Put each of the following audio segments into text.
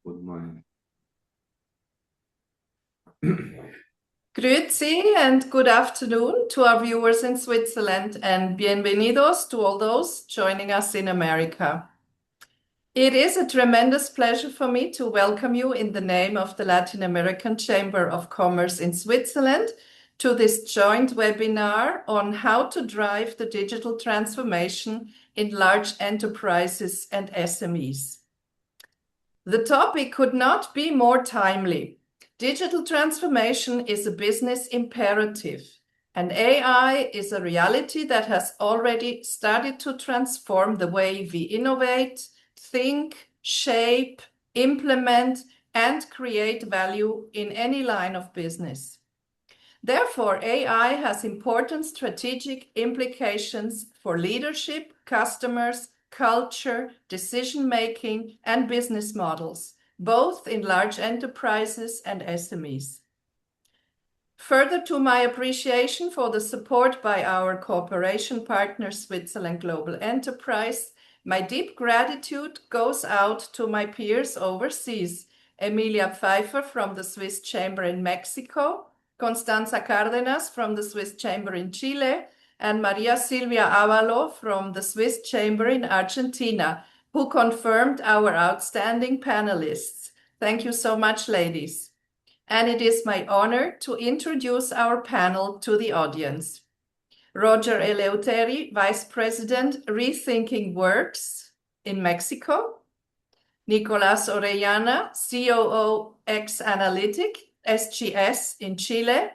Good morning. Grüezi and good afternoon to our viewers in Switzerland, and bienvenidos to all those joining us in America. It is a tremendous pleasure for me to welcome you in the name of the Latin American Chamber of Commerce in Switzerland to this joint webinar on how to drive the digital transformation in large enterprises and SMEs. The topic could not be more timely. Digital transformation is a business imperative, and AI is a reality that has already started to transform the way we innovate, think, shape, implement, and create value in any line of business. Therefore, AI has important strategic implications for leadership, customers, culture, decision-making, and business models, both in large enterprises and SMEs. Further to my appreciation for the support by our cooperation partner, Switzerland Global Enterprise, my deep gratitude goes out to my peers overseas, Emilia Pfeiffer from the Swiss Chamber in Mexico, Constanza Cárdenas from the Swiss Chamber in Chile, and Maria Silvia Avalo from the Swiss Chamber in Argentina, who confirmed our outstanding panelists. Thank you so much, ladies. And it is my honor to introduce our panel to the audience. Roger Eleuteri, Vice President, Rethinking Works in Mexico. Nicolás Orellana, COO X-Analytic, SGS in Chile.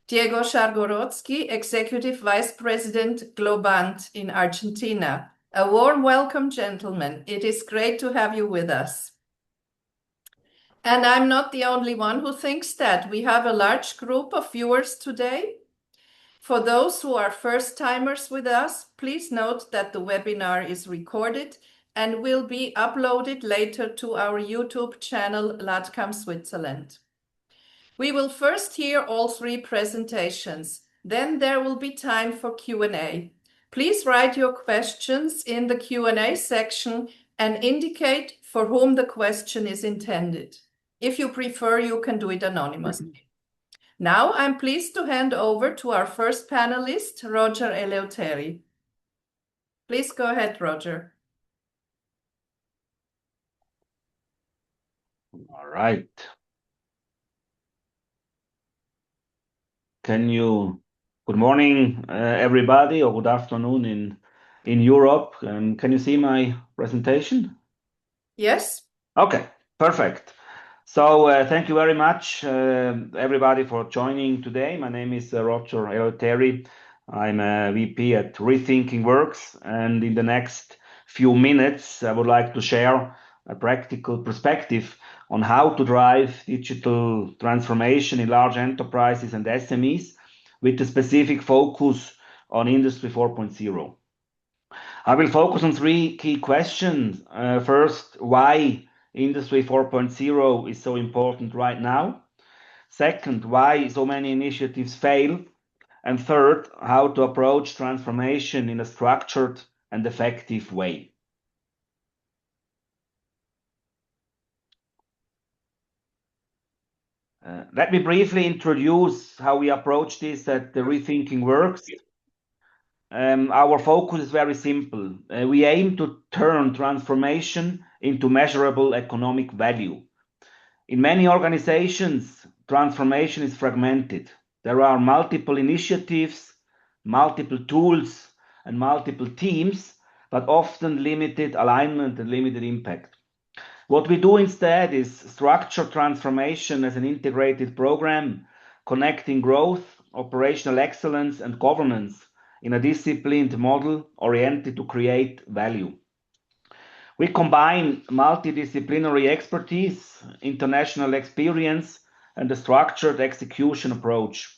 Diego Szargorodzki, Executive Vice President, Globant in Argentina. A warm welcome, gentlemen. It is great to have you with us. And I'm not the only one who thinks that. We have a large group of viewers today. For those who are first-timers with us, please note that the webinar is recorded and will be uploaded later to our YouTube channel, LATCAM Switzerland. We will first hear all three presentations. Then there will be time for Q&A. Please write your questions in the Q&A section and indicate for whom the question is intended. If you prefer, you can do it anonymously. Now I'm pleased to hand over to our first panelist, Roger Eleuteri. Please go ahead, Roger. All right. Good morning, everybody, or good afternoon in Europe. Can you see my presentation? Yes. Okay, perfect. So thank you very much, everybody, for joining today. My name is Roger Eleuteri. I'm a VP at Rethinking Works, and in the next few minutes, I would like to share a practical perspective on how to drive digital transformation in large enterprises and SMEs with a specific focus on Industry 4.0. I will focus on three key questions. First, why Industry 4.0 is so important right now. Second, why so many initiatives fail. And third, how to approach transformation in a structured and effective way. Let me briefly introduce how we approach this at the Rethinking Works. Our focus is very simple. We aim to turn transformation into measurable economic value. In many organizations, transformation is fragmented. There are multiple initiatives, multiple tools, and multiple teams, but often limited alignment and limited impact. What we do instead is structure transformation as an integrated program, connecting growth, operational excellence, and governance in a disciplined model oriented to create value. We combine multidisciplinary expertise, international experience, and a structured execution approach.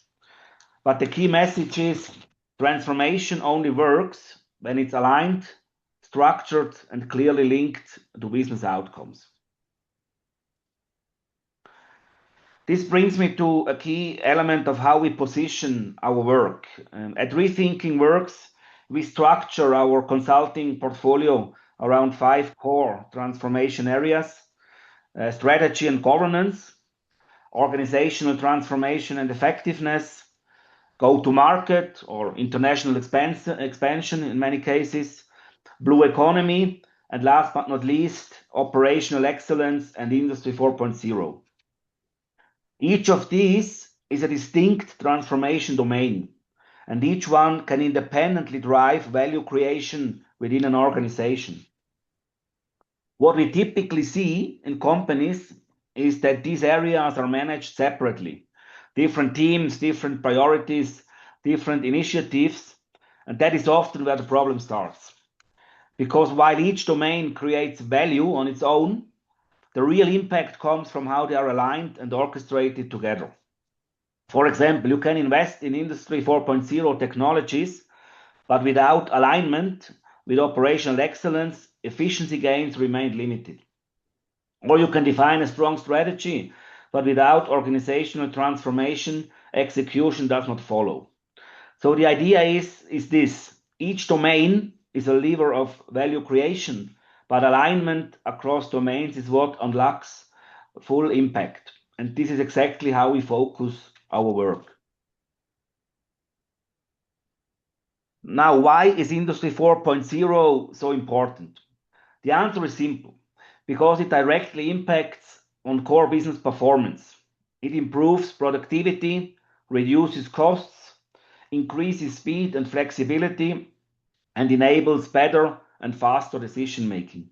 But the key message is transformation only works when it's aligned, structured, and clearly linked to business outcomes. This brings me to a key element of how we position our work. At Rethinking Works, we structure our consulting portfolio around 5 core transformation areas. strategy and governance, organizational transformation and effectiveness, go-to-market or international expansion in many cases, blue economy, and last but not least, operational excellence and Industry 4.0. Each of these is a distinct transformation domain, and each one can independently drive value creation within an organization. What we typically see in companies is that these areas are managed separately. Different teams, different priorities, different initiatives, and that is often where the problem starts. Because while each domain creates value on its own, the real impact comes from how they are aligned and orchestrated together. For example, you can invest in Industry 4.0 technologies, but without alignment with operational excellence, efficiency gains remain limited. Or you can define a strong strategy, but without organizational transformation, execution does not follow. So the idea is this: each domain is a lever of value creation, but alignment across domains is what unlocks full impact. And this is exactly how we focus our work. Now, why is Industry 4.0 so important? The answer is simple: because it directly impacts on core business performance. It improves productivity, reduces costs, increases speed and flexibility, and enables better and faster decision making.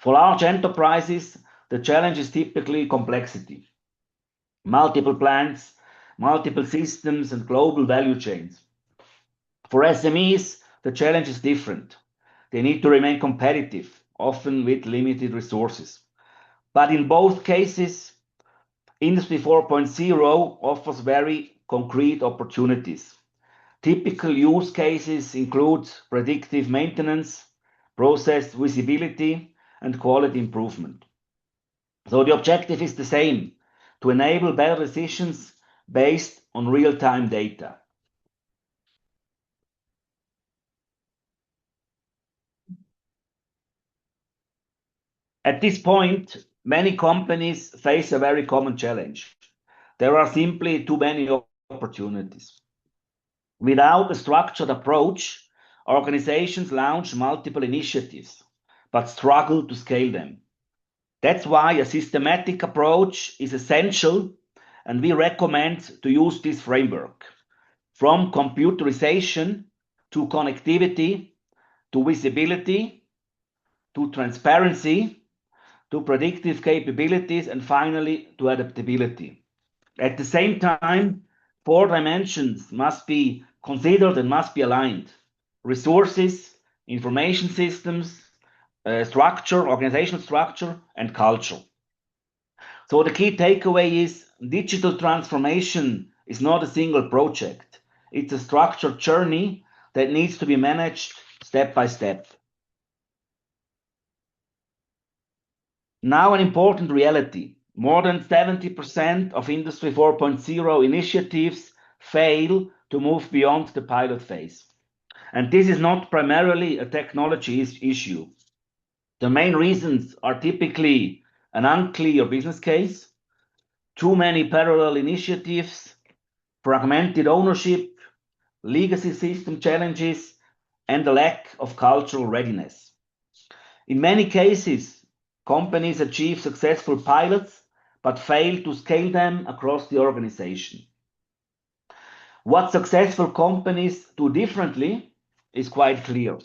For large enterprises, the challenge is typically complexity. Multiple plants, multiple systems, and global value chains. For SMEs, the challenge is different. They need to remain competitive, often with limited resources. But in both cases, Industry 4.0 offers very concrete opportunities. Typical use cases include predictive maintenance, process visibility, and quality improvement. So the objective is the same: to enable better decisions based on real-time data. At this point, many companies face a very common challenge. There are simply too many opportunities. Without a structured approach, organizations launch multiple initiatives, but struggle to scale them. That's why a systematic approach is essential, and we recommend to use this framework. From computerization to connectivity, to visibility, to transparency, to predictive capabilities, and finally to adaptability. At the same time, 4 dimensions must be considered and must be aligned: resources, information systems, structure, organizational structure, and culture. So the key takeaway is digital transformation is not a single project. It's a structured journey that needs to be managed step by step. Now, an important reality: more than 70% of Industry 4.0 initiatives fail to move beyond the pilot phase. And this is not primarily a technology issue. The main reasons are typically an unclear business case, too many parallel initiatives, fragmented ownership, legacy system challenges, and a lack of cultural readiness. In many cases, companies achieve successful pilots but fail to scale them across the organization. What successful companies do differently is quite clear.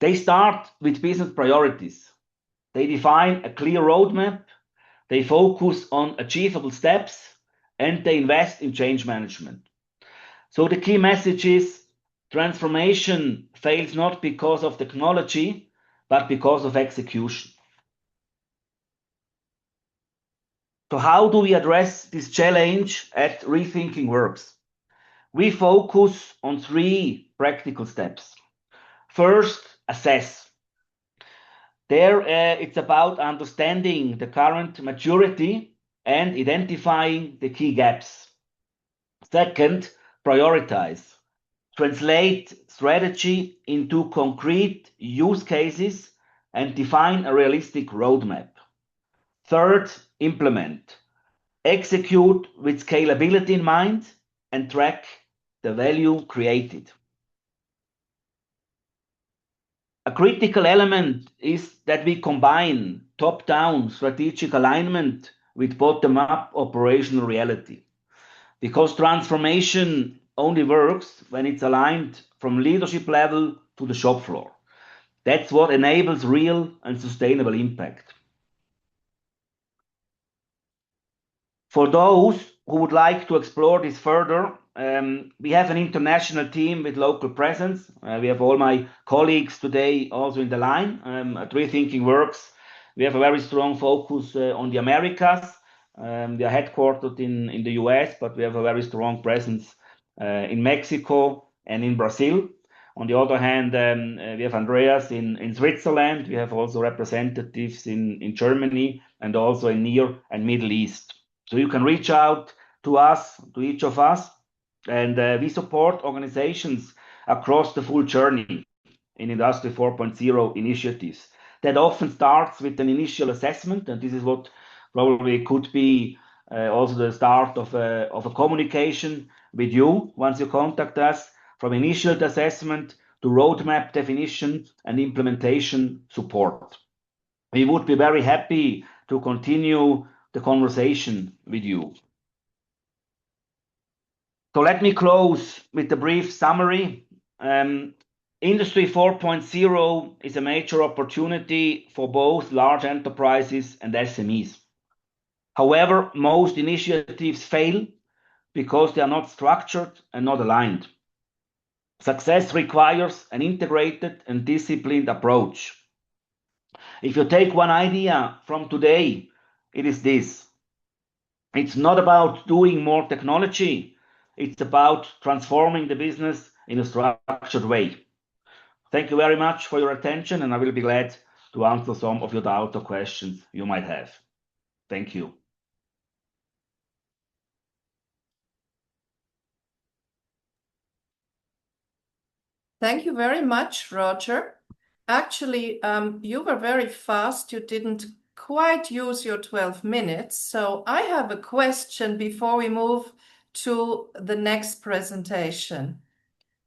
They start with business priorities. They define a clear roadmap, they focus on achievable steps, and they invest in change management. So the key message is: transformation fails not because of technology, but because of execution. So how do we address this challenge at Rethinking Works? We focus on 3 practical steps. First, assess. There, it's about understanding the current maturity and identifying the key gaps. Second, prioritize. Translate strategy into concrete use cases and define a realistic roadmap. Third, implement. Execute with scalability in mind and track the value created. A critical element is that we combine top-down strategic alignment with bottom-up operational reality. Because transformation only works when it's aligned from leadership level to the shop floor. That's what enables real and sustainable impact. For those who would like to explore this further, we have an international team with local presence. We have all my colleagues today also in the line at Rethinking Works. We have a very strong focus on the Americas. We are headquartered in the US, but we have a very strong presence in Mexico and in Brazil. On the other hand, we have Andreas in Switzerland. We have also representatives in Germany and also in Near and Middle East. So you can reach out to us, to each of us, and we support organizations across the full journey in Industry 4.0 initiatives. That often starts with an initial assessment, and this is what probably could be also the start of a communication with you once you contact us, from initial assessment to roadmap definition and implementation support. We would be very happy to continue the conversation with you. So let me close with a brief summary. Industry 4.0 is a major opportunity for both large enterprises and SMEs. However, most initiatives fail because they are not structured and not aligned. Success requires an integrated and disciplined approach. If you take one idea from today, it is this. It's not about doing more technology. It's about transforming the business in a structured way. Thank you very much for your attention, and I will be glad to answer some of your doubts or questions you might have. Thank you. Thank you very much, Roger. Actually, you were very fast. You didn't quite use your 12 minutes. So I have a question before we move to the next presentation.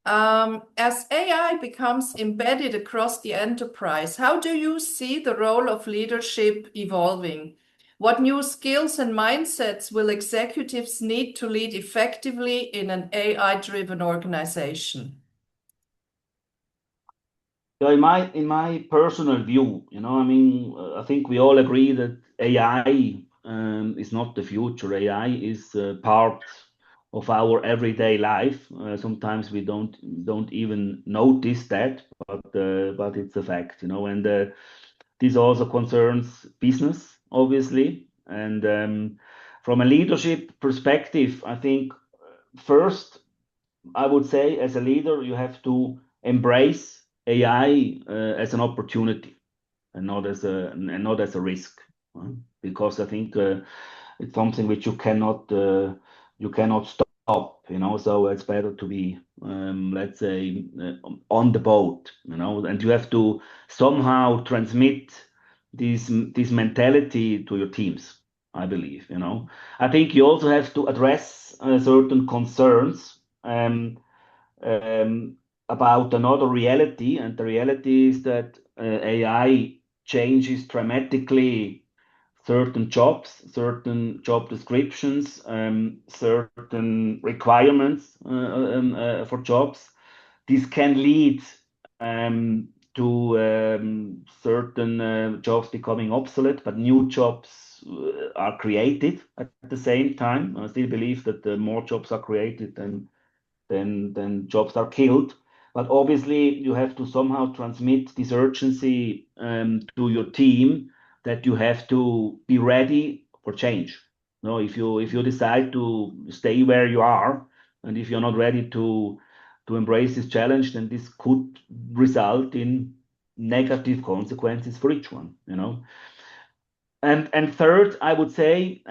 As AI becomes embedded across the enterprise, how do you see the role of leadership evolving? What new skills and mindsets will executives need to lead effectively in an AI-driven organization? So in my personal view, I think we all agree that AI is not the future. AI is part of our everyday life. Sometimes we don't even notice that, but it's a fact, And this also concerns business, obviously. And from a leadership perspective, I think first I would say as a leader you have to embrace AI as an opportunity and not as a risk, because I think it's something which you cannot stop, So it's better to be, let's say, on the boat, And you have to somehow transmit this mentality to your teams, I believe, I think you also have to address certain concerns. About another reality, and the reality is that AI changes dramatically certain jobs, certain job descriptions, certain requirements for jobs. This can lead to certain jobs becoming obsolete, but new jobs are created at the same time. I still believe that more jobs are created than jobs are killed. But obviously, you have to somehow transmit this urgency to your team that you have to be ready for change. If you decide to stay where you are, and if you're not ready to embrace this challenge, then this could result in negative consequences for each one. And third, I would say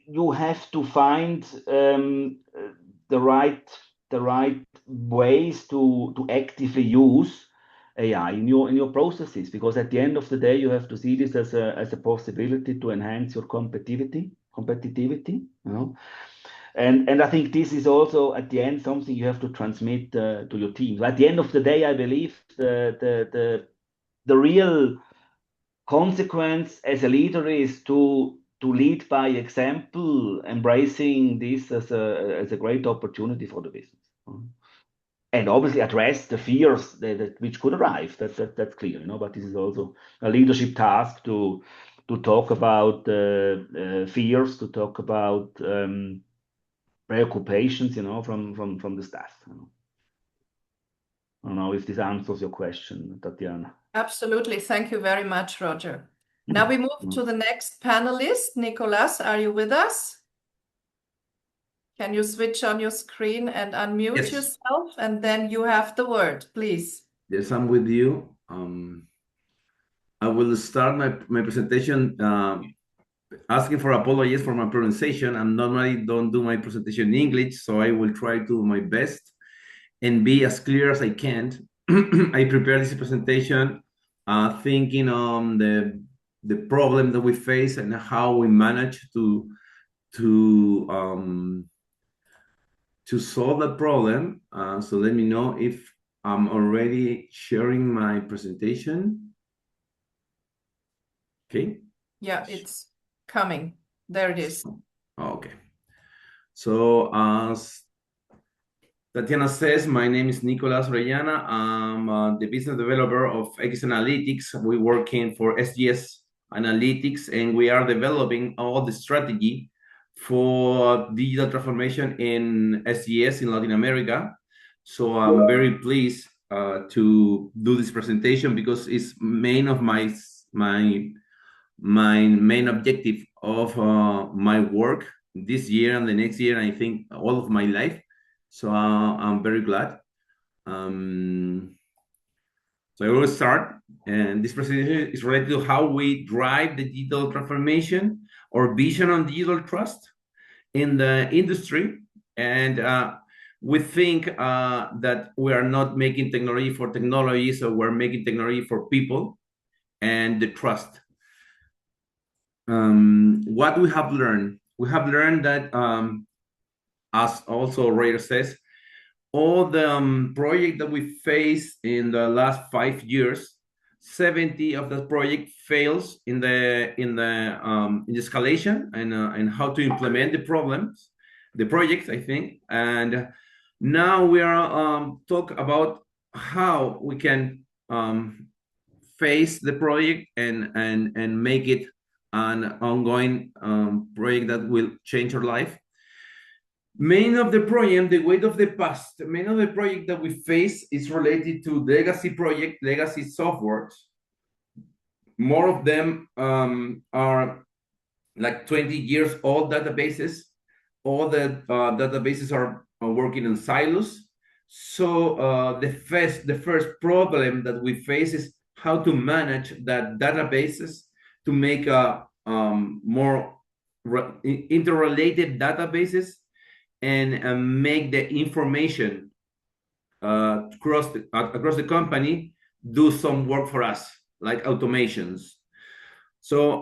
you have to find the right ways to actively use AI in your processes, because at the end of the day, you have to see this as a possibility to enhance your competitivity, you know. And I think this is also at the end something you have to transmit to your teams. At the end of the day, I believe the real consequence as a leader is to lead by example, embracing this as a great opportunity for the business. And obviously address the fears which could arrive. That's clear, you know. But this is also a leadership task to talk about fears, to talk about preoccupations, you know, from the staff. You know. I don't know if this answers your question, Tatiana. Absolutely. Thank you very much, Roger. Now we move to the next panelist. Nicolas, are you with us? Can you switch on your screen and unmute yourself? And then you have the word, please. Yes, I'm with you. I will start my presentation asking for apologies for my pronunciation. I normally don't do my presentation in English, so I will try to do my best and be as clear as I can. I prepared this presentation thinking on the problem that we face and how we manage to solve the problem. So let me know if I'm already sharing my presentation. Okay. Yeah, it's coming. There it is. Okay. So as Tatiana says, my name is Nicolas Orellana. I'm the business developer of X Analytics. We're working for SGS Analytics, and we are developing all the strategy for digital transformation in SGS in Latin America. So I'm very pleased to do this presentation because it's main of my main objective of my work this year and the next year, and I think all of my life. So I'm very glad. So I will start, and this presentation is related to how we drive the digital transformation or vision on digital trust in the industry. And we think that we are not making technology for technology, so we're making technology for people and the trust. What we have learned that, as also Raider says, all the project that we faced in the last 5 years, 70 of the project fails in the escalation and how to implement the projects, I think. And now we are talk about how we can face the project and make it an ongoing project that will change our life. Main of the project, the weight of the past, main of the project that we face is related to legacy project, legacy softwares. More of them are like 20 years old databases. All the databases are working in silos. So the first problem that we face is how to manage that databases to make more interrelated databases and make the information across the company do some work for us, like automations. So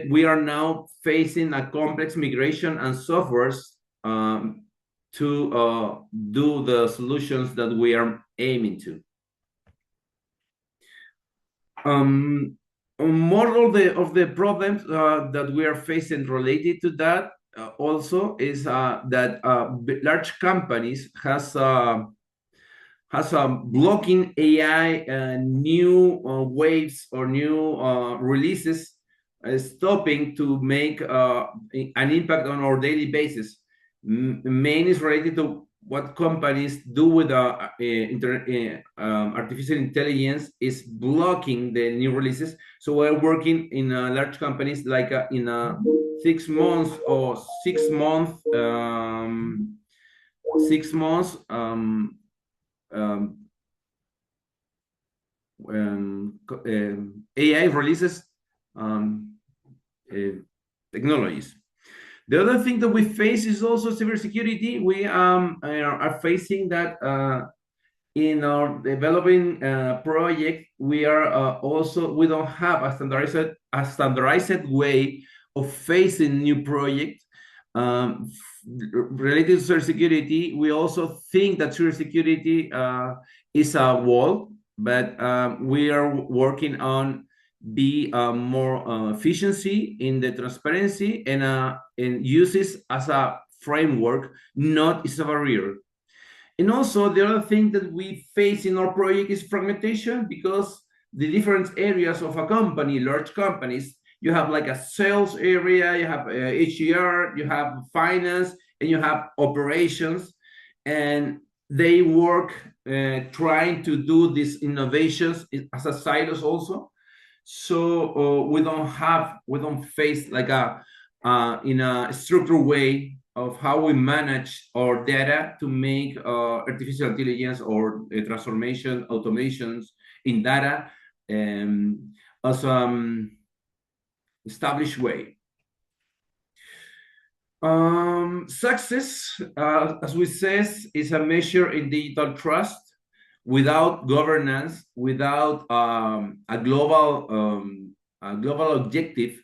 we are now facing a complex migration and softwares to do the solutions that we are aiming to. More of the problems that we are facing related to that also is that large companies has blocking AI new waves or new releases, stopping to make an impact on our daily basis. Main is related to what companies do with artificial intelligence is blocking the new releases. So we're working in large companies like in 6 months or 6 months, 6 months AI releases technologies. The other thing that we face is also cybersecurity. We are facing that in our developing project, we don't have a standardized way of facing new project related to cybersecurity. We also think that cybersecurity is a wall, but we are working on be more efficiency in the transparency and uses as a framework, not as a barrier. And also the other thing that we face in our project is fragmentation, because the different areas of a company, large companies, you have like a sales area, you have HR, you have finance, and you have operations, and they work trying to do these innovations as a silos also. So we don't face like in a structured way of how we manage our data to make artificial intelligence or transformation automations in data as established way. Success, as we says, is a measure in digital trust. Without governance, without a global objective,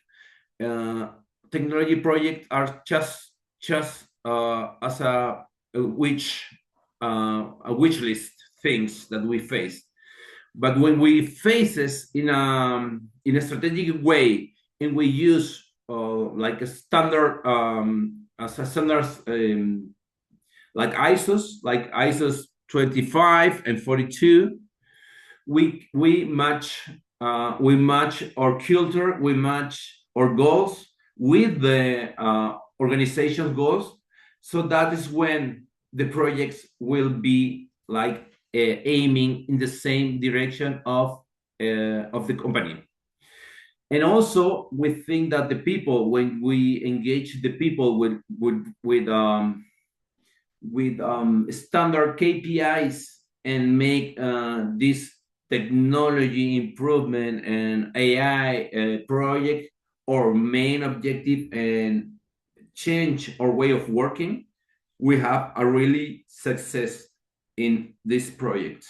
technology projects are just as a wish list things that we face. But when we face this in a strategic way, and we use like a standard like ISOs 25 and 42, we match our culture, we match our goals with the organization's goals. So that is when the projects will be like aiming in the same direction of the company. And also, we think that the people, when we engage the people with standard KPIs and make this technology improvement and AI project our main objective and change our way of working, we have a really success in this project.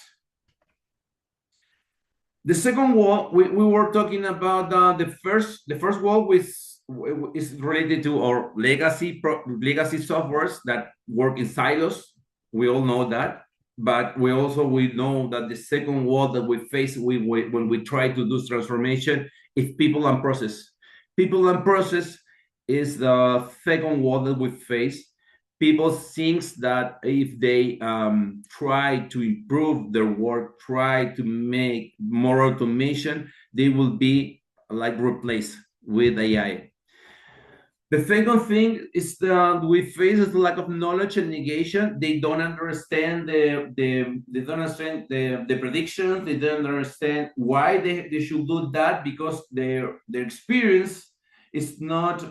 The second wall, we were talking about the first wall is related to our legacy softwares that work in silos. We all know that, but we know that the second wall that we face when we try to do transformation is people and process. People and process is the second wall that we face. People think that if they try to improve their work, try to make more automation, they will be like replaced with AI. The second thing is that we face the lack of knowledge and negation. They don't understand the predictions. They don't understand why they should do that, because their experience is not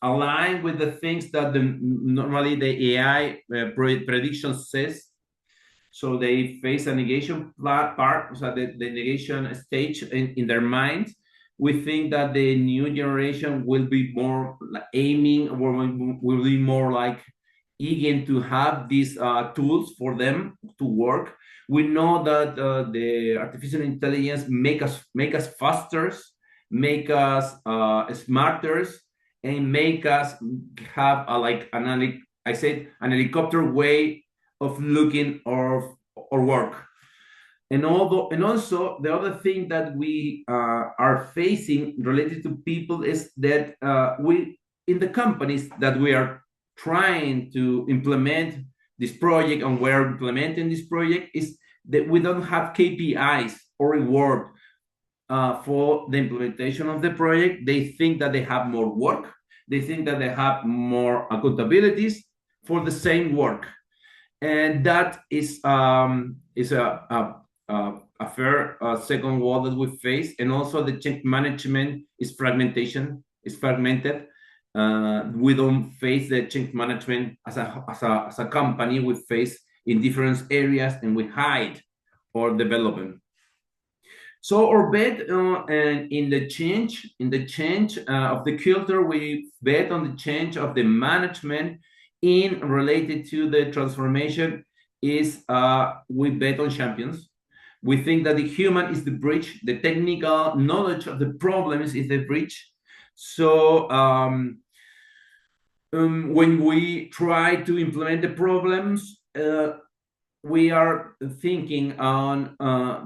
aligned with the things that normally the AI prediction says. So they face a negation part, so the negation stage in their mind. We think that the new generation will be more aiming, or will be more like eager to have these tools for them to work. We know that the artificial intelligence make us faster, make us smarter, and make us have an helicopter way of looking our work. And also the other thing that we are facing related to people is that we, in the companies that we are trying to implement this project, and we're implementing this project, is that we don't have KPIs or reward for the implementation of the project. They think that they have more work. They think that they have more accountabilities for the same work. And that is a fair second wall that we face. And also the change management is fragmented. We don't face the change management as a company. We face in different areas, and we hide our development. So our bet in the change of the culture, we bet on the change of the management in related to the transformation is we bet on champions. We think that the human is the bridge, the technical knowledge of the problems is the bridge. So when we try to implement the problems, we are thinking on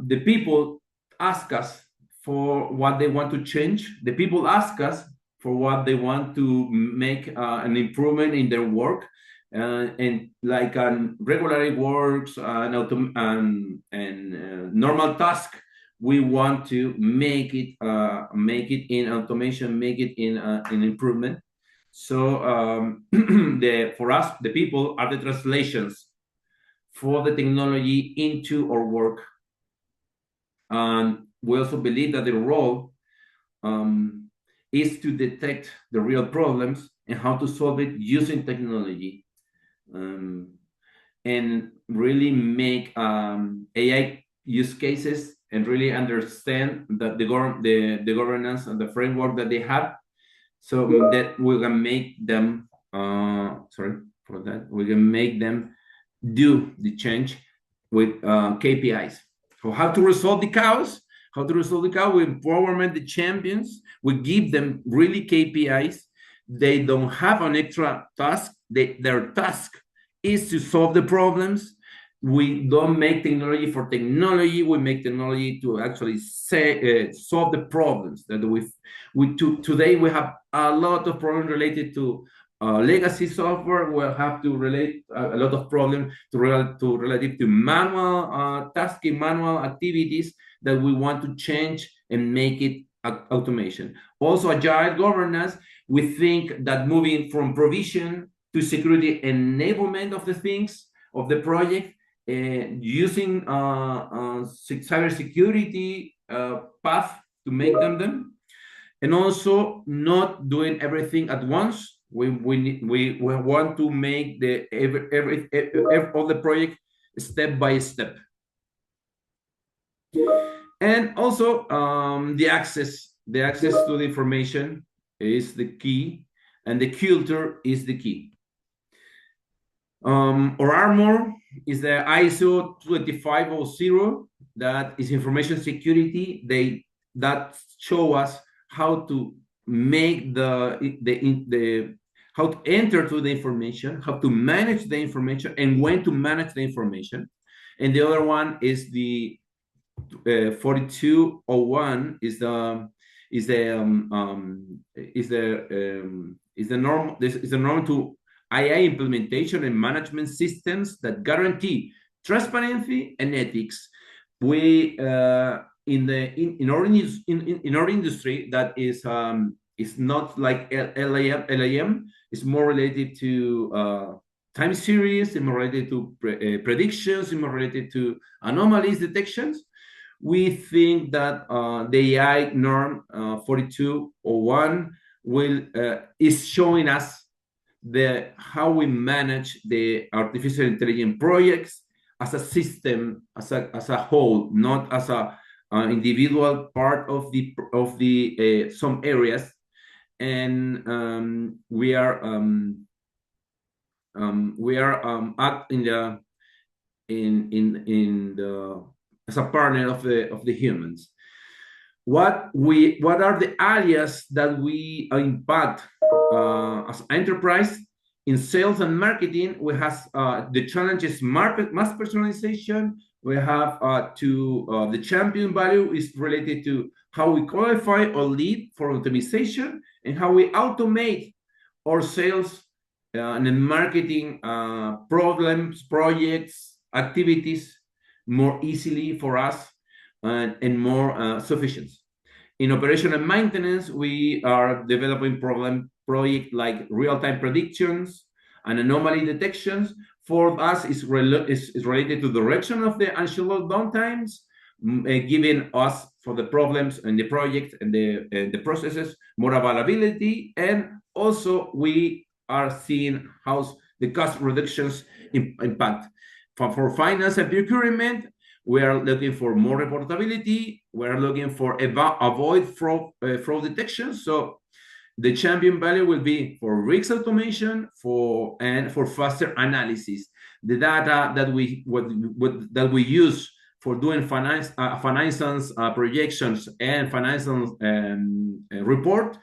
the people ask us for what they want to change. The people ask us for what they want to make an improvement in their work. And like regular works and normal task, we want to make it in automation, make it in improvement. So for us, the people are the translations for the technology into our work. And we also believe that the role is to detect the real problems and how to solve it using technology. And really make AI use cases and really understand that the governance and the framework that they have, so that we can make them we can make them do the change with KPIs. So how to resolve the chaos? How to resolve the chaos? We empowerment the champions. We give them really KPIs. They don't have an extra task. Their task is to solve the problems. We don't make technology for technology. We make technology to actually solve the problems that today we have a lot of problems related to legacy software. Will have to relate a lot of problems relative to manual tasking, manual activities that we want to change and make it automation. Also, agile governance. We think that moving from provision to security enablement of the things of the project, using cybersecurity path to make them, and also not doing everything at once. We want to make all the project step by step. And also the access to the information is the key, and the culture is the key. Our armor is the ISO 25000, that is information security. That show us how to make how to enter to the information, how to manage the information, and when to manage the information. And the other one is the 4201 is the norm to AI implementation and management systems that guarantee transparency and ethics. We in our industry, that is not like LAM. It's more related to time series, it's more related to predictions, it's more related to anomalies detections. We think that the AI norm 4201 is showing us how we manage the artificial intelligence projects as a system, as a whole, not as a individual part of the some areas. And we are as a partner of the humans. What are the areas that we impact as enterprise? In sales and marketing, we have the challenges mass personalization. We have the champion value is related to how we qualify or lead for optimization, and how we automate our sales and marketing problems, projects, activities more easily for us and more sufficient. In operation and maintenance, we are developing project like real-time predictions and anomaly detections. For us, is related to the direction of the unscheduled downtimes, giving us for the problems and the project and the processes more availability. And also we are seeing how the cost reductions impact. For finance and procurement, we are looking for more reportability. We are looking for avoid fraud detection. So the champion value will be for risk automation and for faster analysis. the data that that we use for doing financial projections and financial report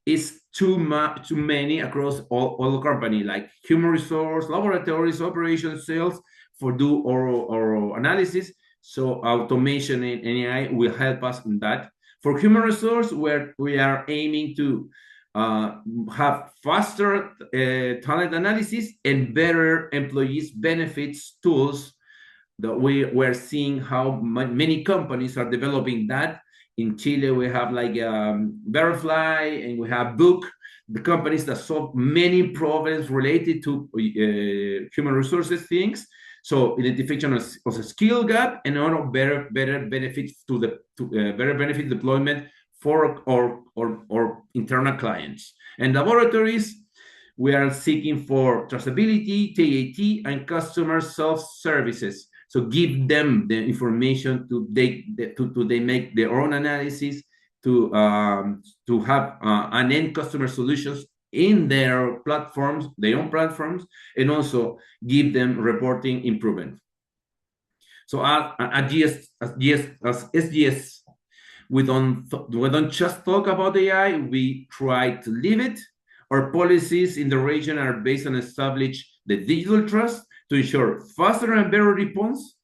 is too many across all the company, like human resource, laboratories, operations, sales, for do oral analysis. So automation and AI will help us in that. For human resource, where we are aiming to have faster talent analysis and better employees benefits tools, that we're seeing how many companies are developing that. In Chile, we have like Verify, and we have Book, the companies that solve many problems related to human resources things. So identification of a skill gap, and also better benefits better benefit deployment for our internal clients. And laboratories, we are seeking for traceability, TAT, and customer self-services. So give them the information to they make their own analysis, to have an end customer solutions in their platforms, their own platforms, and also give them reporting improvement. So at SGS, we don't just talk about AI, we try to live it. Our policies in the region are based on establish the digital trust to ensure faster and better response,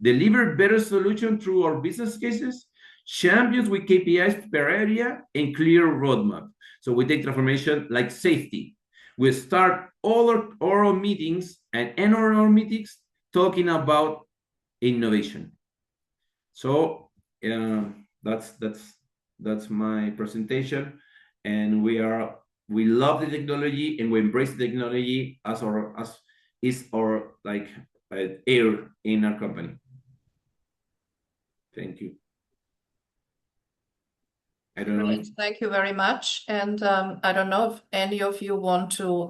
deliver better solution through our business cases, champions with KPIs per area, and clear roadmap. So we take transformation like safety. We start all our oral meetings and end our meetings talking about innovation. So that's my presentation, and we love the technology, and we embrace the technology as our like air in our company. Thank you. I don't know. Thank you very much. And I don't know if any of you want to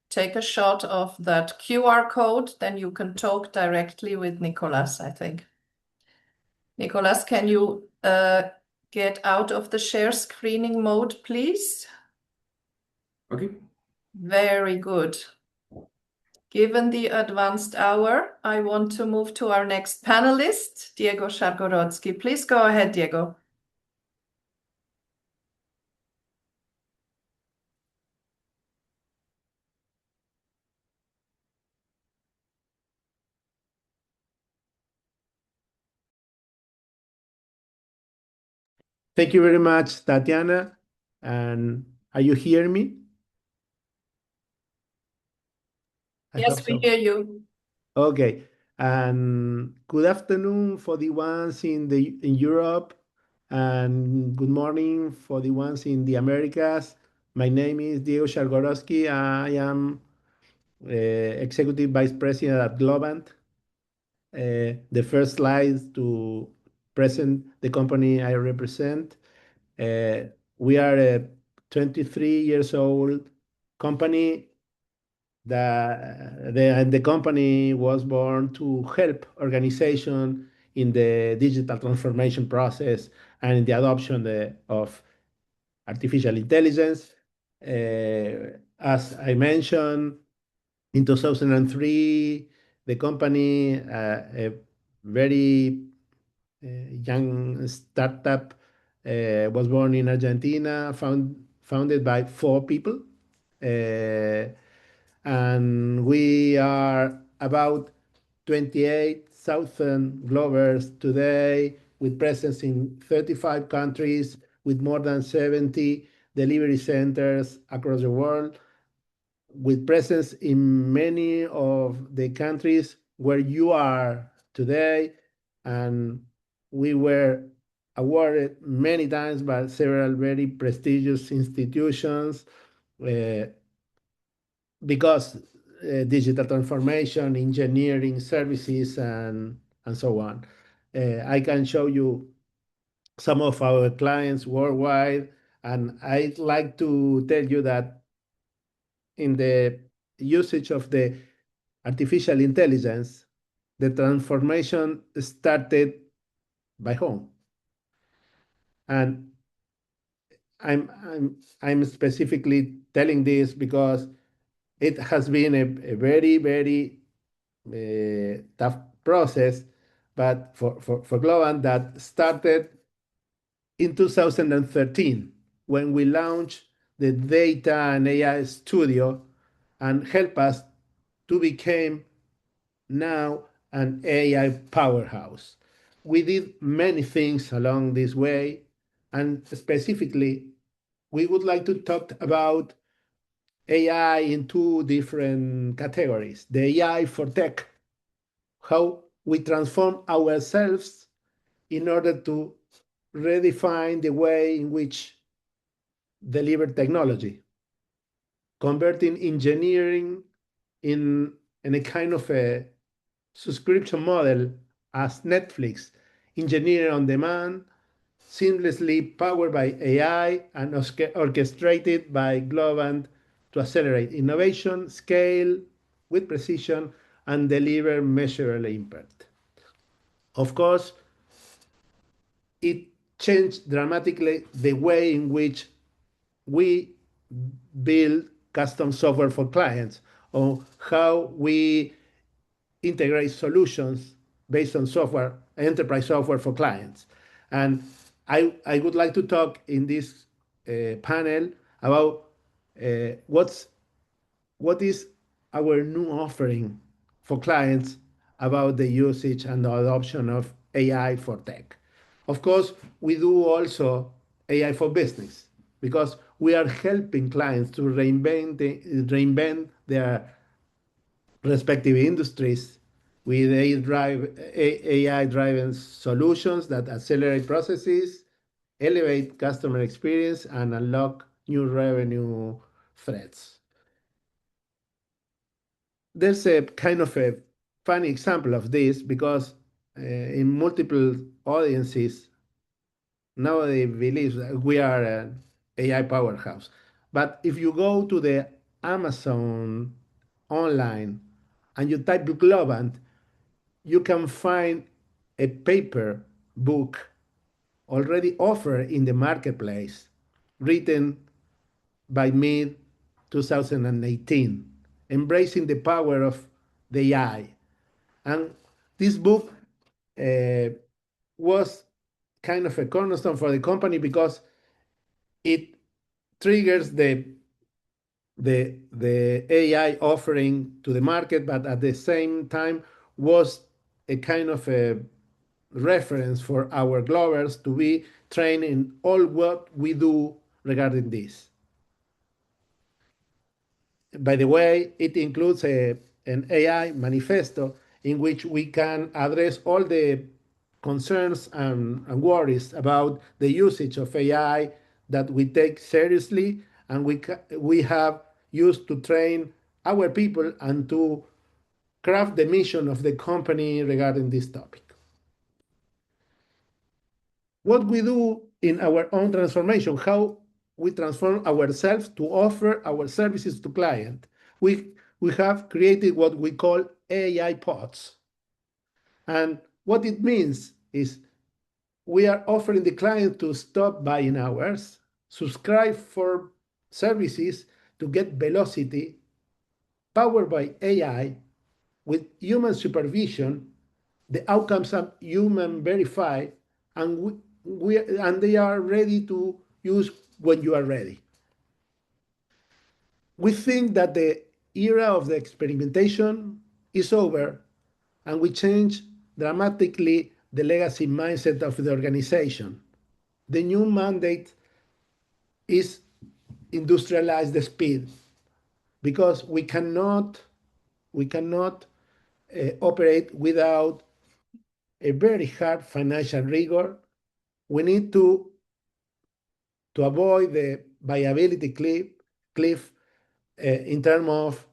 take a shot of that QR code, then you can talk directly with Nicolas, I think. Nicolas, can you get out of the share screening mode, please? Okay. Very good. Given the advanced hour, I want to move to our next panelist, Diego Szargorodzki. Please go ahead, Diego. Thank you very much, Tatiana. And are you hearing me? Yes, we hear you. Okay. And good afternoon for the ones in Europe, and good morning for the ones in the Americas. My name is Diego Szargorodzki. I am Executive Vice President at Globant. The first slide to present the company I represent. We are a 23 years old company. The company was born to help organization in the digital transformation process and in the adoption of artificial intelligence. As I mentioned, in 2003, the company, a very young startup, was born in Argentina, founded by 4 people. And we are about 28,000 Globers today, with presence in 35 countries, with more than 70 delivery centers across the world, with presence in many of the countries where you are today. And we were awarded many times by several very prestigious institutions because digital transformation, engineering services, and so on. I can show you some of our clients worldwide, and I'd like to tell you that in the usage of the artificial intelligence, the transformation started by home. And I'm specifically telling this because it has been a very, very tough process, but for Globant that started in 2013 when we launched the Data and AI Studio and help us to become now an AI powerhouse. We did many things along this way, and specifically, we would like to talk about AI in two different categories. The AI for tech, how we transform ourselves in order to redefine the way in which deliver technology, converting engineering in a kind of a subscription model as Netflix, engineering on demand, seamlessly powered by AI and orchestrated by Globant to accelerate innovation, scale with precision, and deliver measurable impact. Of course, it changed dramatically the way in which we build custom software for clients or how we integrate solutions based on software, enterprise software for clients. And I would like to talk in this panel about what is our new offering for clients about the usage and the adoption of AI for tech. Of course, we do also AI for business because we are helping clients to reinvent their respective industries with AI-driven solutions that accelerate processes, elevate customer experience, and unlock new revenue threads. There's a kind of a funny example of this because in multiple audiences, nobody believes that we are an AI powerhouse. But if you go to the Amazon online and you type Globant, you can find a paper book already offered in the marketplace, written by mid 2018, embracing the power of the AI. And this book uh, was kind of a cornerstone for the company because it triggers the AI offering to the market, but at the same time was a kind of a reference for our Glovers to be trained in all what we do regarding this. By the way, it includes an AI manifesto in which we can address all the concerns and worries about the usage of AI that we take seriously and we have used to train our people and to craft the mission of the company regarding this topic. What we do in our own transformation, how we transform ourselves to offer our services to client. We have created what we call AI pods. And what it means is we are offering the client to stop buying hours, subscribe for services to get velocity, powered by AI, with human supervision, the outcomes are human verified, and they are ready to use when you are ready. We think that the era of the experimentation is over, and we change dramatically the legacy mindset of the organization. The new mandate is industrialize the speed because we cannot operate without a very hard financial rigor. We need to avoid the viability cliff in terms of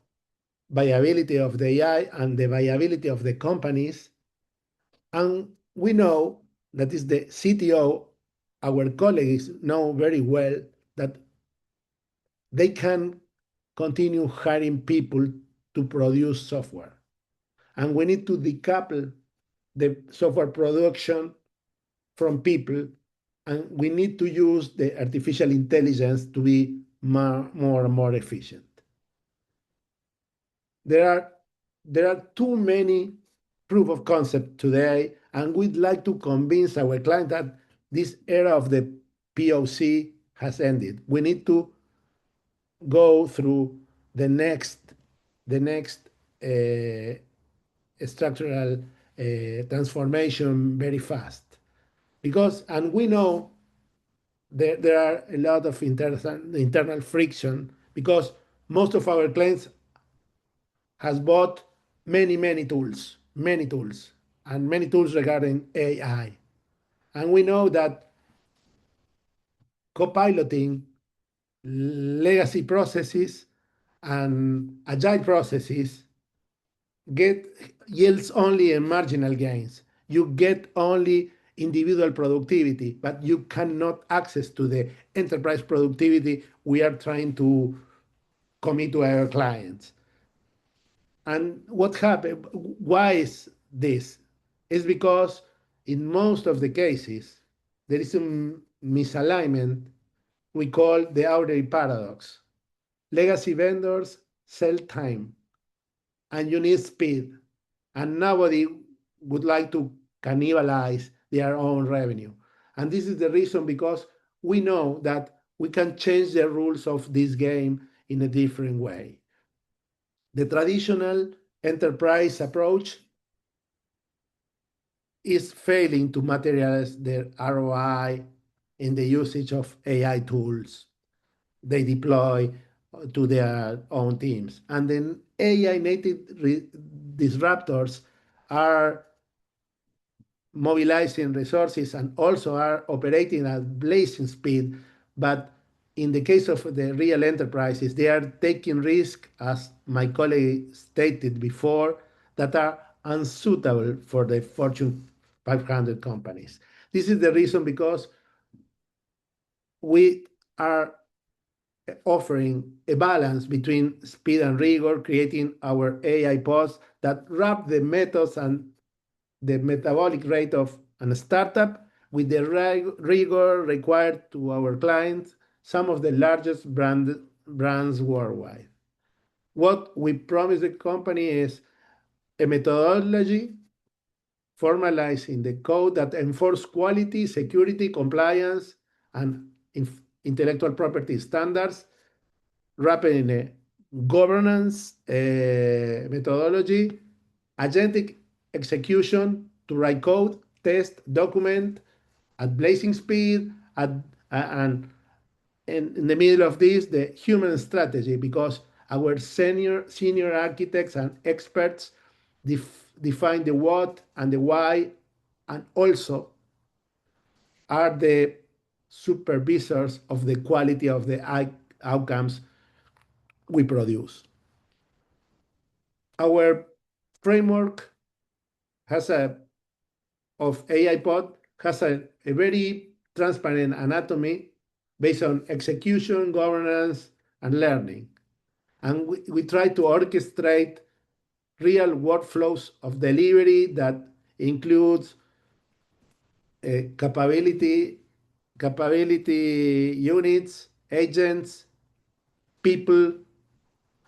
viability of the AI and the viability of the companies. And we know that is the CTO, our colleagues know very well that they can continue hiring people to produce software. And we need to decouple the software production from people, and we need to use the artificial intelligence to be more and more efficient. There are there are too many proof of concept today, and we'd like to convince our client that this era of the POC has ended. We need to go through the next structural transformation very fast because, and we know there are a lot of internal friction because most of our clients has bought many tools and many tools regarding AI, and we know that co-piloting legacy processes and agile processes get yields only a marginal gains. You get only individual productivity, but you cannot access to the enterprise productivity we are trying to commit to our clients. And what happened? Why is this? It's because in most of the cases there is a misalignment we call the Aubrey paradox. Legacy vendors sell time, and you need speed, and nobody would like to cannibalize their own revenue. And this is the reason because we know that we can change the rules of this game in a different way. The traditional enterprise approach is failing to materialize their ROI in the usage of AI tools they deploy to their own teams. And then AI native disruptors are mobilizing resources and also are operating at blazing speed. But in the case of the real enterprises, they are taking risks, as my colleague stated before, that are unsuitable for the Fortune 500 companies. This is the reason because we are offering a balance between speed and rigor, creating our AI pods that wrap the methods and the metabolic rate of a startup with the rigor required to our clients, some of the largest brands worldwide. What we promise the company is a methodology formalized in the code that enforce quality, security, compliance, and intellectual property standards, wrapped in a governance methodology, agentic execution to write code, test, document at blazing speed, and in the middle of this, the human strategy, because our senior architects and experts define the what and the why, and also are the supervisors of the quality of the outcomes we produce. Our framework has of AI pod has a very transparent anatomy based on execution, governance, and learning. And we try to orchestrate real workflows of delivery that includes capability units, agents, people,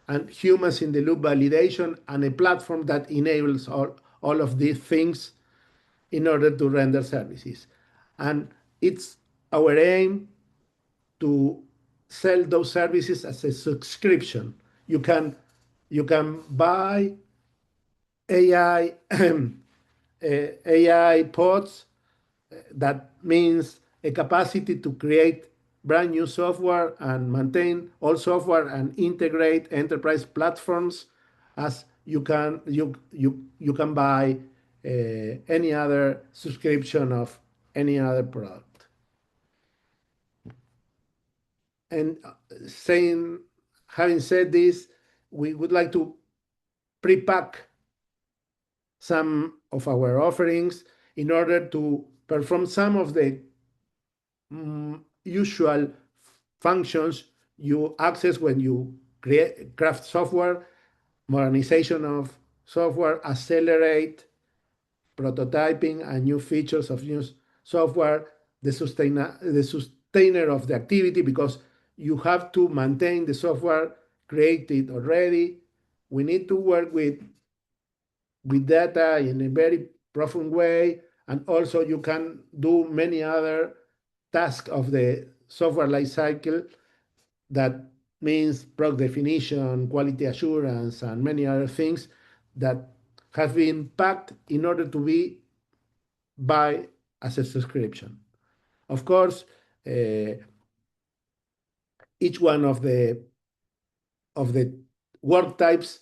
and humans in the loop validation, and a platform that enables all of these things in order to render services. And it's our aim to sell those services as a subscription. You can buy AI AI pods. That means a capacity to create brand new software and maintain all software and integrate enterprise platforms, as you can buy any other subscription of any other product. And having said this, we would like to pre-pack some of our offerings in order to perform some of the usual functions you access when you craft software, modernization of software, accelerate prototyping and new features of new software, the sustainer of the activity, because you have to maintain the software created already. We need to work with with data in a very profound way. And also you can do many other tasks of the software lifecycle. That means product definition, quality assurance, and many other things that have been packed in order to be buy as a subscription. Of course, each one of the work types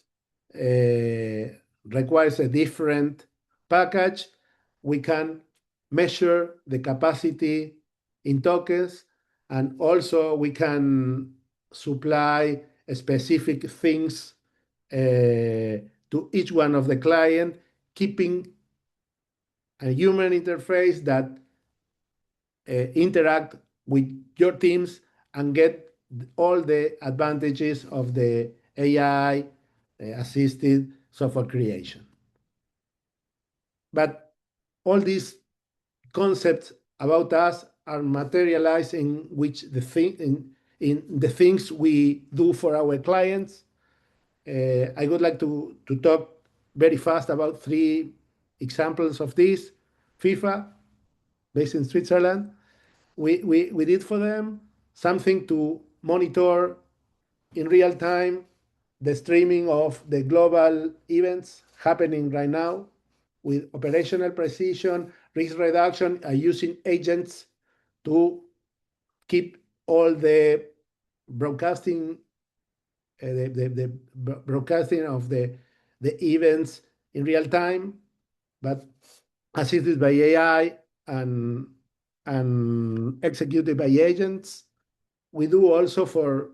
requires a different package. We can measure the capacity in tokens, and also we can supply specific things to each one of the client, keeping a human interface that interact with your teams and get all the advantages of the AI assisted software creation. But all these concepts about us are materialized in which in the things we do for our clients. I would like to talk very fast about 3 examples of this. FIFA, based in Switzerland, we did for them something to monitor in real time the streaming of the global events happening right now with operational precision, risk reduction, and using agents to keep all the broadcasting, the broadcasting of the events in real time, but assisted by AI and executed by agents. We do also for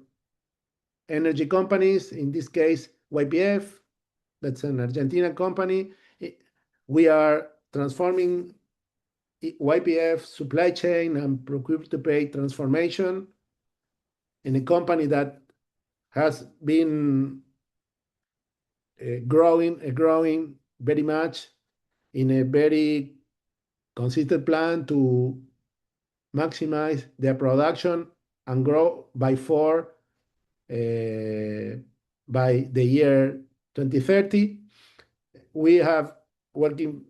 energy companies, in this case, YPF, that's an Argentina company. We are transforming YPF supply chain and procure-to-pay transformation in a company that has been growing very much in a very consistent plan to maximize their production and grow by 4 by the year 2030. We have working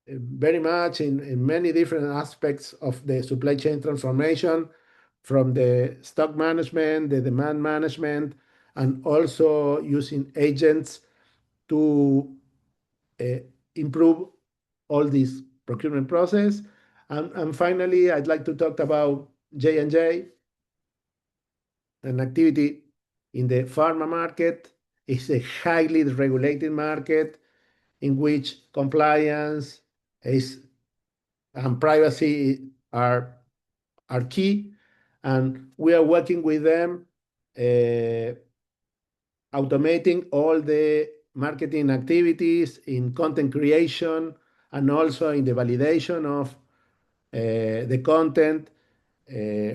very much in many different aspects of the supply chain transformation, from the stock management, the demand management, and also using agents to improve all this procurement process. And finally, I'd like to talk about J&J, an activity in the pharma market. It's a highly regulated market in which compliance and privacy are key, and we are working with them, automating all the marketing activities in content creation and also in the validation of the content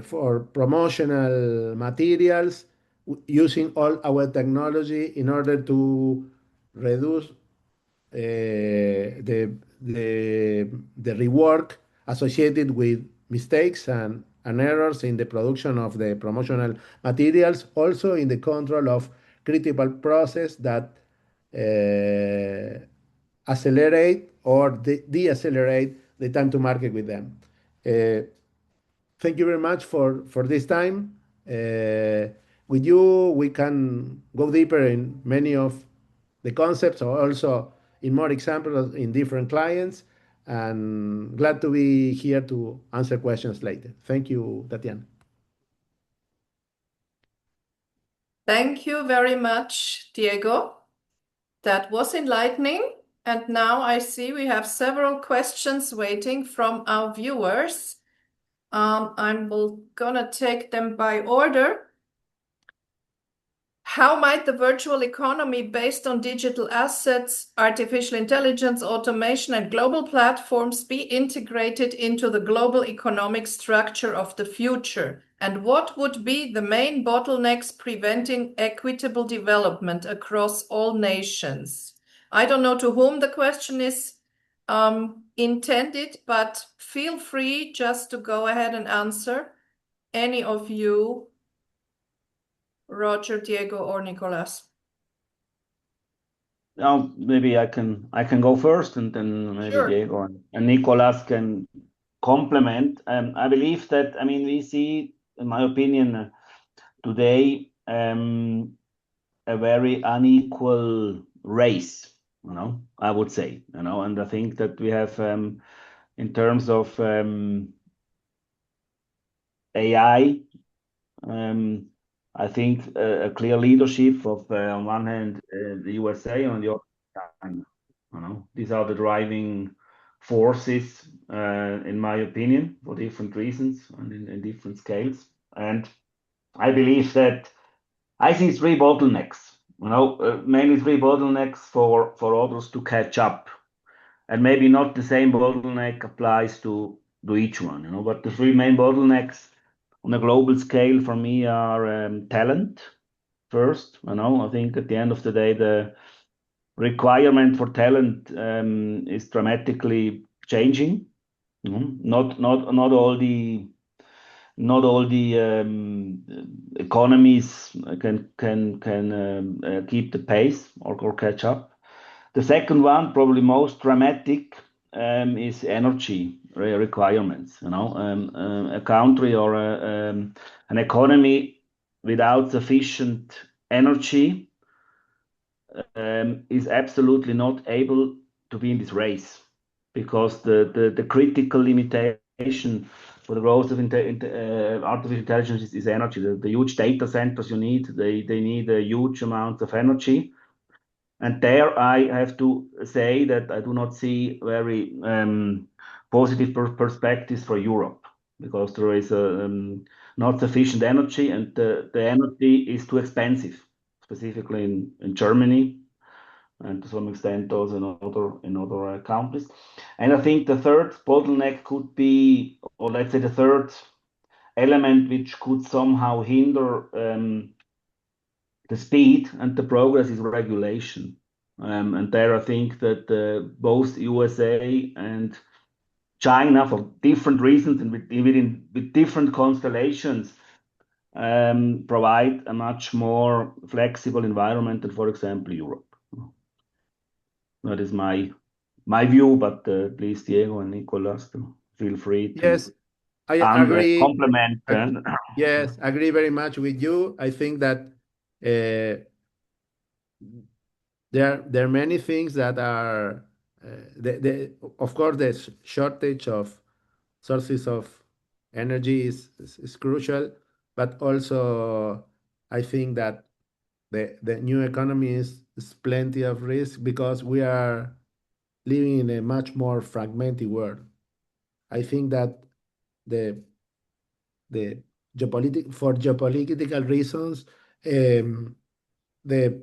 for promotional materials, using all our technology in order to reduce the rework associated with mistakes and errors in the production of the promotional materials, also in the control of critical process that accelerate or de-accelerate the time to market with them. Thank you very much for this time. With you, we can go deeper in many of the concepts, or also in more examples in different clients, and glad to be here to answer questions later. Thank you, Tatiana. Thank you very much, Diego. That was enlightening. And now I see we have several questions waiting from our viewers. I'm gonna take them by order. How might the virtual economy based on digital assets, artificial intelligence, automation, and global platforms be integrated into the global economic structure of the future? And what would be the main bottlenecks preventing equitable development across all nations? I don't know to whom the question is intended, but feel free just to go ahead and answer. Any of you, Roger, Diego, or Nicolas? Now maybe I can go first, and then maybe Sure. Diego and Nicolas can complement. I believe that, I mean, we see, in my opinion, today, a very unequal race, I would say, and I think that we have, in terms of AI, um, I think a clear leadership of, on one hand, the USA, on the other, China. These are the driving forces, in my opinion, for different reasons and in different scales. And I believe that I see three bottlenecks. Mainly three bottlenecks for others to catch up, and maybe not the same bottleneck applies to each one. But the three main bottlenecks on a global scale for me are, talent first. I think at the end of the day, the requirement for talent, is dramatically changing. Not all the economies can keep the pace or catch up. The second one, probably most dramatic, is energy requirements. A country or an economy without sufficient energy, is absolutely not able to be in this race, because the critical limitation for the growth of artificial intelligence is energy. The huge data centers you need, they need a huge amount of energy. And there I have to say that I do not see very positive perspectives for Europe, because there is not sufficient energy, and the energy is too expensive, specifically in Germany, and to some extent also in other countries. And I think the third bottleneck could be, or let's say the third element which could somehow hinder the speed and the progress, is regulation. And there I think that both USA and China, for different reasons and with different constellations, provide a much more flexible environment than, for example, Europe. That is my view, but please, Diego and Nicolas, feel free to Yes, I agree. complement. Ag- yes, agree very much with you. I think that uh, there are many things that are of course the shortage of sources of energy is crucial, but also I think that the new economy is plenty of risk because we are living in a much more fragmented world. I think that the the for geopolitical reasons, um, the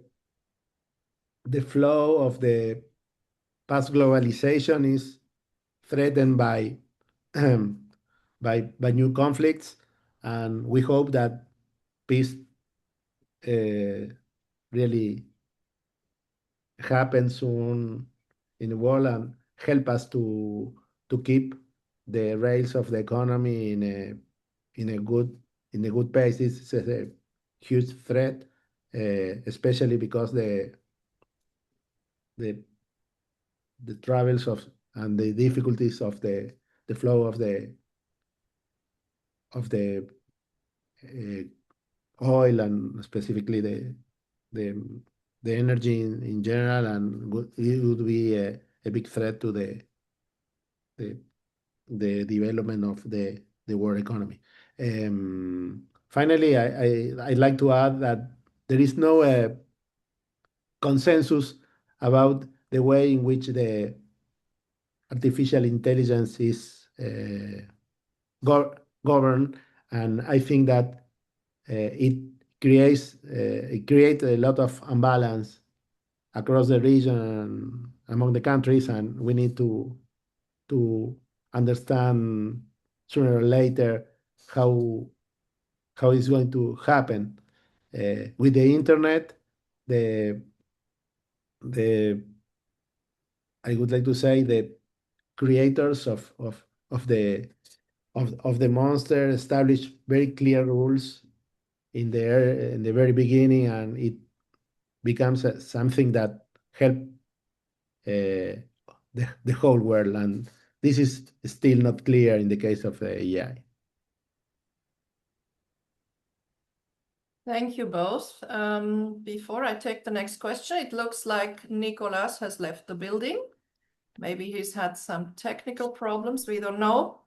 the flow of the past globalization is threatened by um, by new conflicts, and we hope that peace really happen soon in the world and help us to keep the rails of the economy in a good in a good pace. This is a huge threat, especially because the the travels of and the difficulties of the flow of the oil and specifically the the energy in general, and it would be a big threat to the the development of the world economy. Finally, I'd like to add that there is no consensus about the way in which the artificial intelligence is governed, and I think that it creates a lot of imbalance across the region and among the countries, and we need to understand sooner or later how how it's going to happen. With the internet, the the I would like to say the creators of the monster established very clear rules in the very beginning, and it becomes something that help the whole world. And this is still not clear in the case of the AI. Thank you both. Before I take the next question, it looks like Nicolas has left the building. Maybe he's had some technical problems, we don't know.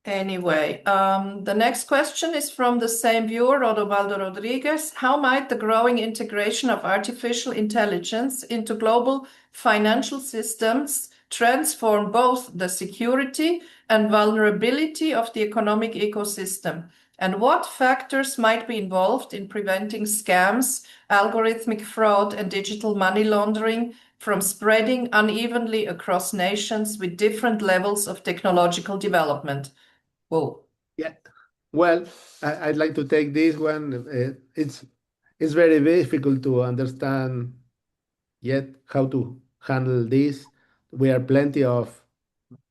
Anyway, the next question is from the same viewer, Rodovaldo Rodriguez. How might the growing integration of artificial intelligence into global financial systems transform both the security and vulnerability of the economic ecosystem? And what factors might be involved in preventing scams, algorithmic fraud, and digital money laundering from spreading unevenly across nations with different levels of technological development? Whoa. Yeah. Well, I'd like to take this one. It's very difficult to understand yet how to handle this. We are plenty of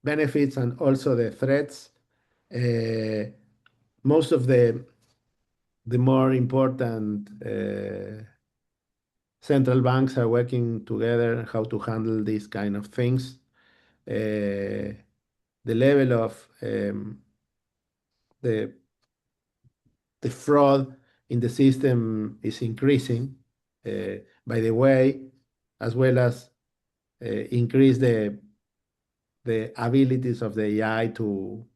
benefits and also the threats. Most of the more important central banks are working together how to handle these kind of things. The level of the fraud in the system is increasing, by the way, as well as increase the abilities of the AI to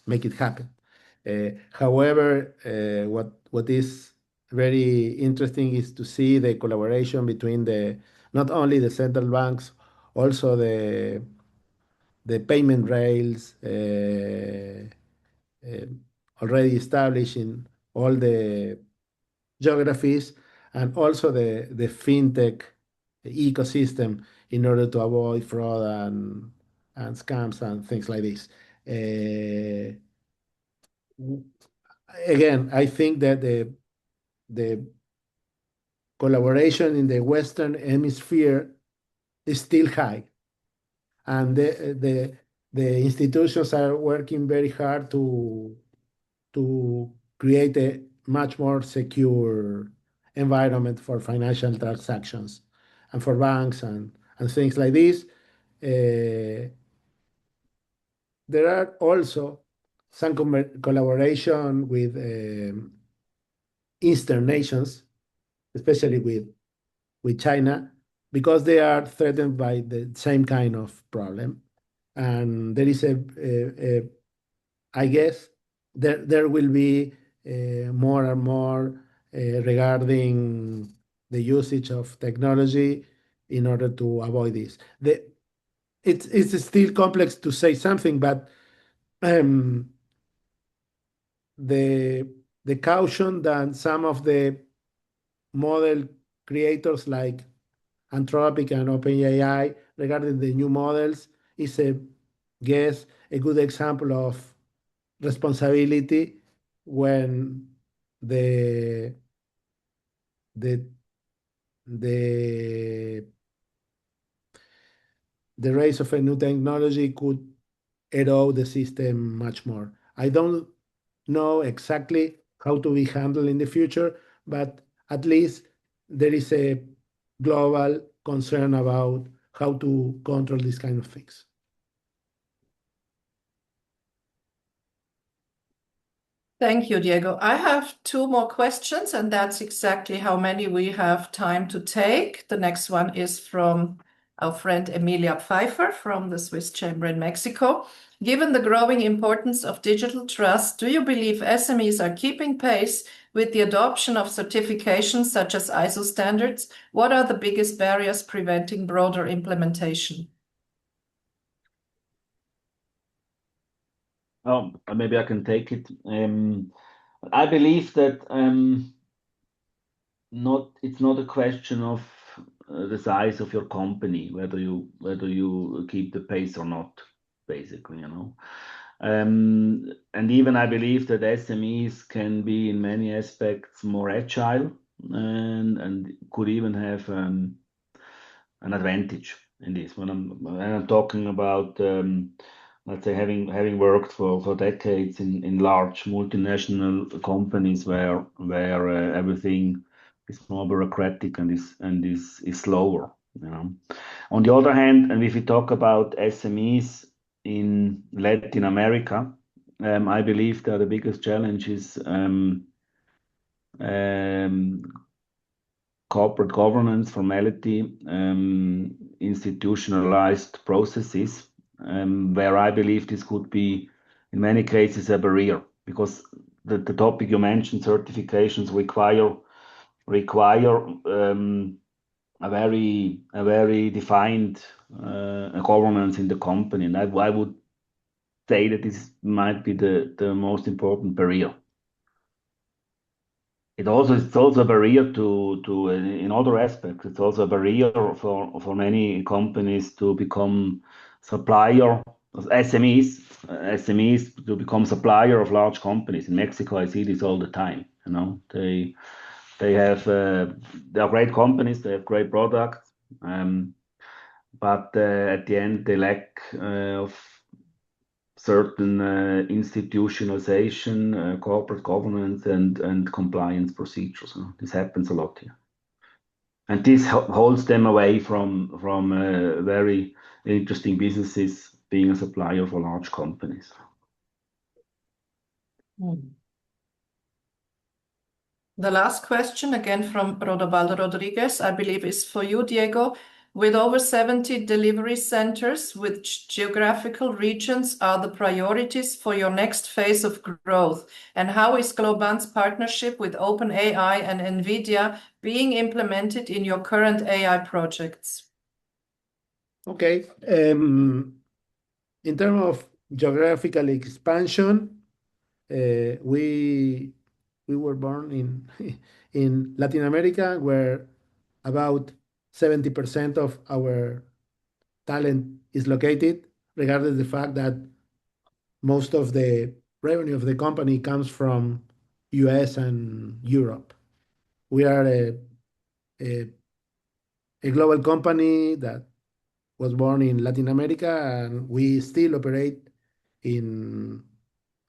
make it happen. However, what is very interesting is to see the collaboration between not only the central banks, also the payment rails uh, already established in all the geographies, and also the fintech ecosystem in order to avoid fraud and scams and things like this. Again, I think that the collaboration in the Western Hemisphere is still high, and the institutions are working very hard to create a much more secure environment for financial transactions and for banks and things like this. There are also some collaboration with Eastern nations, especially with China, because they are threatened by the same kind of problem. And there is I guess there will be more and more regarding the usage of technology in order to avoid this. It's still complex to say something, but um, the caution that some of the model creators like Anthropic and OpenAI regarding the new models is a good example of responsibility when the the the the rise of a new technology could erode the system much more. I don't know exactly how to be handled in the future, but at least there is a global concern about how to control these kind of things. Thank you, Diego. I have two more questions, and that's exactly how many we have time to take. The next one is from our friend Emilia Pfeiffer from the Swiss Chamber in Mexico. Given the growing importance of digital trust, do you believe SMEs are keeping pace with the adoption of certifications such as ISO standards? What are the biggest barriers preventing broader implementation? Oh, maybe I can take it. I believe that it's not a question of the size of your company, whether you keep the pace or not, basically, you know. And even I believe that SMEs can be in many aspects more agile and could even have an advantage in this. When I'm talking about let's say having worked for decades in large multinational companies where everything more bureaucratic and is slower. On the other hand, and if we talk about SMEs in Latin America, I believe that the biggest challenge is corporate governance, formality, institutionalized processes, where I believe this could be, in many cases, a barrier, because the topic you mentioned, certifications, require a very defined governance in the company, and I would say that this might be the most important barrier. It's also a barrier to in other aspects. It's also a barrier for many companies to become supplier, SMEs to become supplier of large companies. In Mexico, I see this all the time. They are great companies. They have great products, but at the end they lack of certain institutionalization, corporate governance, and compliance procedures. This happens a lot here, and this holds them away from very interesting businesses, being a supplier for large companies. The last question, again from Rodobaldo Rodriguez, I believe is for you, Diego. With over 70 delivery centers, which geographical regions are the priorities for your next phase of growth? And how is Globant's partnership with OpenAI and NVIDIA being implemented in your current AI projects? Okay. In terms of geographical expansion, we were born in Latin America, where about 70% of our talent is located, regardless of the fact that most of the revenue of the company comes from US and Europe. We are a global company that was born in Latin America, and we still operate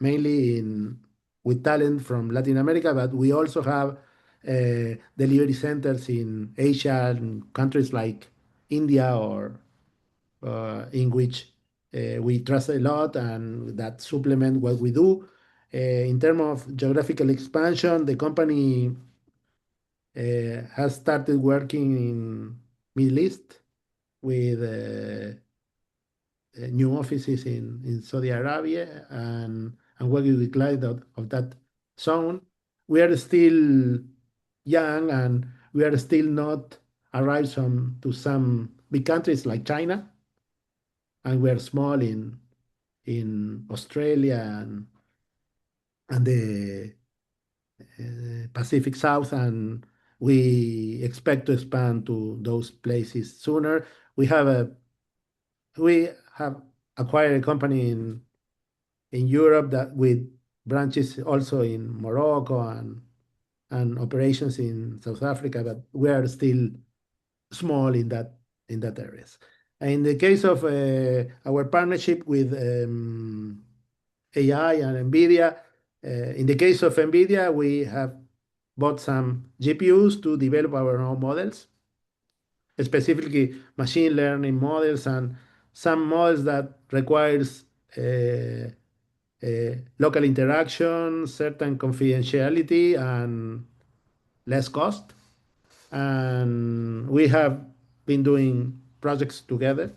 mainly with talent from Latin America, but we also have delivery centers in Asia and countries like India, or in which we trust a lot and that supplement what we do. In terms of geographical expansion, the company has started working in Middle East with new offices in Saudi Arabia and working with clients of that zone. We are still young, and we are still not arrived to some big countries like China, and we are small in Australia and the Pacific South, and we expect to expand to those places sooner. We have acquired a company in Europe that with branches also in Morocco and operations in South Africa, but we are still small in that areas. In the case of our partnership with AI and NVIDIA, in the case of NVIDIA, we have bought some GPUs to develop our own models, specifically machine learning models and some models that requires local interaction, certain confidentiality, and less cost. And we have been doing projects together.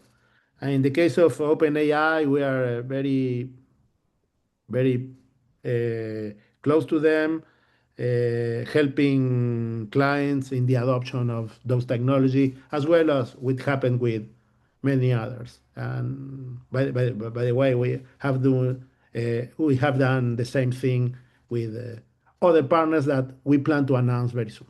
And in the case of OpenAI, we are very, very close to them, helping clients in the adoption of those technology, as well as what happened with many others. And by the way, we have done the same thing with other partners that we plan to announce very soon.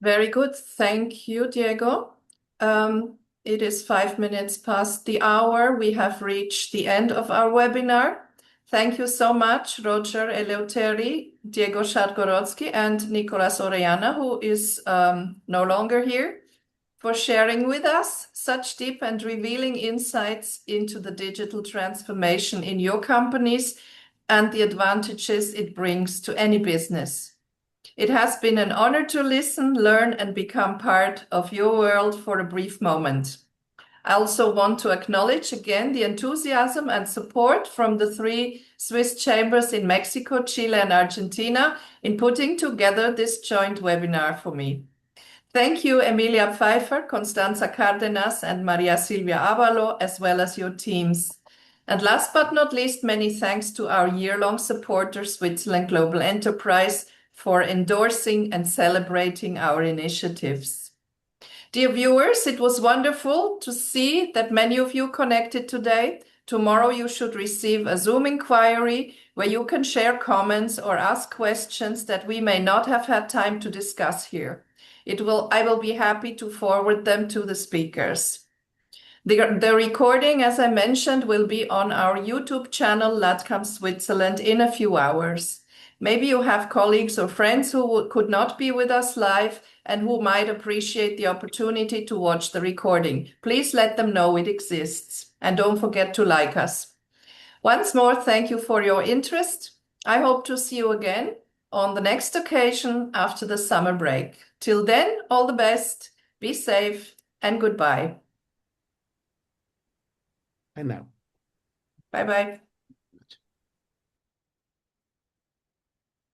Very good. Thank you, Diego. It is 5 minutes past the hour. We have reached the end of our webinar. Thank you so much, Roger Eleuteri, Diego Szargorowski, and Nicolas Orellana, who is no longer here, for sharing with us such deep and revealing insights into the digital transformation in your companies and the advantages it brings to any business. It has been an honor to listen, learn, and become part of your world for a brief moment. I also want to acknowledge again the enthusiasm and support from the 3 Swiss chambers in Mexico, Chile, and Argentina in putting together this joint webinar for me. Thank you, Emilia Pfeiffer, Constanza Cardenas, and Maria Silvia Avalo, as well as your teams. And last but not least, many thanks to our year-long supporter, Switzerland Global Enterprise, for endorsing and celebrating our initiatives. Dear viewers, it was wonderful to see that many of you connected today. Tomorrow you should receive a Zoom inquiry where you can share comments or ask questions that we may not have had time to discuss here. I will be happy to forward them to the speakers. The recording, as I mentioned, will be on our YouTube channel, LATCAM Switzerland, in a few hours. Maybe you have colleagues or friends who could not be with us live and who might appreciate the opportunity to watch the recording. Please let them know it exists. And don't forget to like us. Once more, thank you for your interest. I hope to see you again on the next occasion after the summer break. Till then, all the best, be safe, and goodbye. And now. Bye-bye.